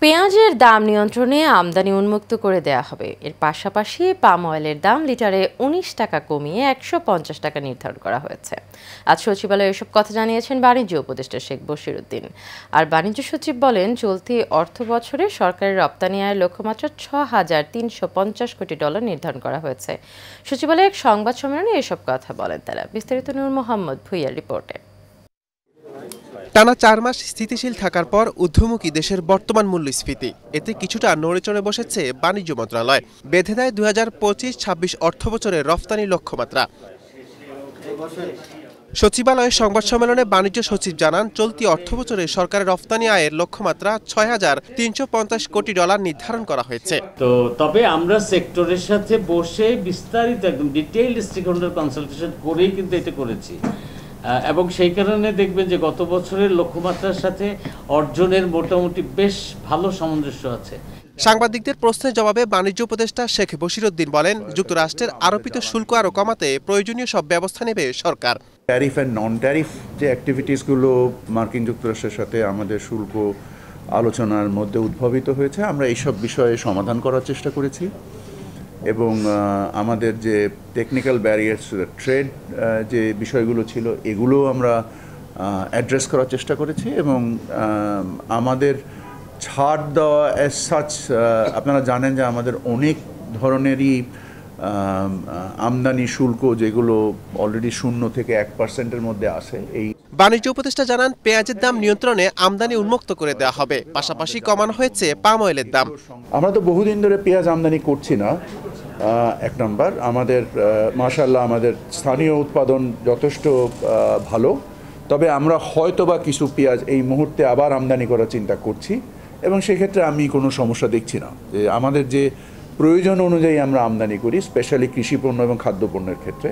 পেঁয়াজের দাম নিয়ন্ত্রণে আমদানি উন্মুক্ত করে দেয়া হবে। এর পাশাপাশি পাম অয়েলের দাম লিটারে ১৯ টাকা কমিয়ে ১৫০ টাকা নির্ধারণ করা হয়েছে। আজ সচিবালয়ে এসব কথা জানিয়েছেন বাণিজ্য উপদেষ্টা শেখ বশিরউদ্দিন। আর বাণিজ্য সচিব বলেন, চলতি অর্থ বছরে সরকারের রপ্তানি আয়ের লক্ষ্যমাত্রা $৬,৩৫০ কোটি নির্ধারণ করা হয়েছে। সচিবালয়ে এক সংবাদ সম্মেলনে এসব কথা বলেন তারা। বিস্তারিত নূর মোহাম্মদ ভুঁইয়ার রিপোর্টে। টানা ৪ মাস স্থিতিশীল থাকার পর ঊর্ধ্বমুখী দেশের বর্তমান মূল্যস্ফীতি, এতে কিছুটা নড়েচড়ে বসেছে বাণিজ্য মন্ত্রণালয়। বেঁধে দেয় ২০২৫-২৬ অর্থবছরের রফতানি লক্ষ্যমাত্রা। সচিবালয়ের সংবাদ সম্মেলনে বাণিজ্য সচিব জানান, চলতি অর্থবছরে সরকারের রফতানি আয়ের লক্ষ্যমাত্রা $৬,৩৫০ কোটি নির্ধারণ করা হয়েছে। তবে আমরা সেক্টরের সাথে বসে বিস্তারিত একদম ডিটেইলড স্টেকহোল্ডার কনসালটেশন করেই কিন্তু এটা করেছি, এবং সেই কারণে দেখবেন যে গত বছরের লক্ষ্যমাত্রার সাথে অর্জনের মোটামুটি বেশ ভালো সামঞ্জস্য আছে। সাংবাদিকদের প্রশ্নের জবাবে বাণিজ্য উপদেষ্টা শেখ বশিরউদ্দিন বলেন, যুক্তরাষ্ট্রের আরোপিত শুল্ক আরও কমাতে প্রয়োজনীয় সব ব্যবস্থা নেবে সরকার। ট্যারিফ অ্যান্ড নন ট্যারিফ যে অ্যাক্টিভিটিসগুলো মার্কিন যুক্তরাষ্ট্রের সাথে আমাদের শুল্ক আলোচনার মধ্যে উদ্ভাবিত হয়েছে, আমরা এইসব বিষয়ে সমাধান করার চেষ্টা করেছি এবং আমাদের যে টেকনিক্যাল ব্যারিয়ার্স ট্রেড যে বিষয়গুলো ছিল এগুলো আমরা অ্যাড্রেস করার চেষ্টা করেছি এবং আমাদের ছাড় দেওয়া অ্যাজ সাচ, আপনারা জানেন যে আমাদের অনেক ধরনেরই আমদানি শুল্ক যেগুলো অলরেডি 0 থেকে 1% মধ্যে আসে। এই বাণিজ্য উপদেষ্টা জানান, পেঁয়াজের দাম নিয়ন্ত্রণে আমদানি উন্মুক্ত করে দেওয়া হবে, পাশাপাশি কমানো হয়েছে পাম অয়েলের দাম। আমরা তো বহুদিন ধরে পেঁয়াজ আমদানি করছি না। এক নম্বর, আমাদের মাশাআল্লাহ আমাদের স্থানীয় উৎপাদন যথেষ্ট ভালো, তবে আমরা হয়তোবা কিছু পেঁয়াজ এই মুহূর্তে আবার আমদানি করার চিন্তা করছি এবং সেক্ষেত্রে আমি কোনো সমস্যা দেখছি না। যে আমাদের যে প্রয়োজন অনুযায়ী আমরা আমদানি করি, স্পেশালি কৃষিপণ্য এবং খাদ্যপণ্যের ক্ষেত্রে।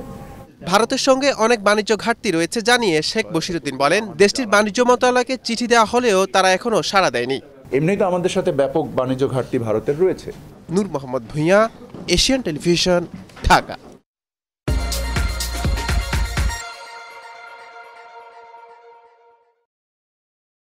ভারতের সঙ্গে অনেক বাণিজ্য ঘাটতি রয়েছে জানিয়ে শেখ বশিরউদ্দিন বলেন, দেশটির বাণিজ্য মন্ত্রণালয়কে চিঠি দেওয়া হলেও তারা এখনো সাড়া দেয়নি। এমনি তো আমাদের সাথে ব্যাপক বাণিজ্য ঘাটতি ভারতের রয়েছে। নূর মোহাম্মদ ভুঁইয়া, এশিয়ান টেলিভিশন, ঢাকা।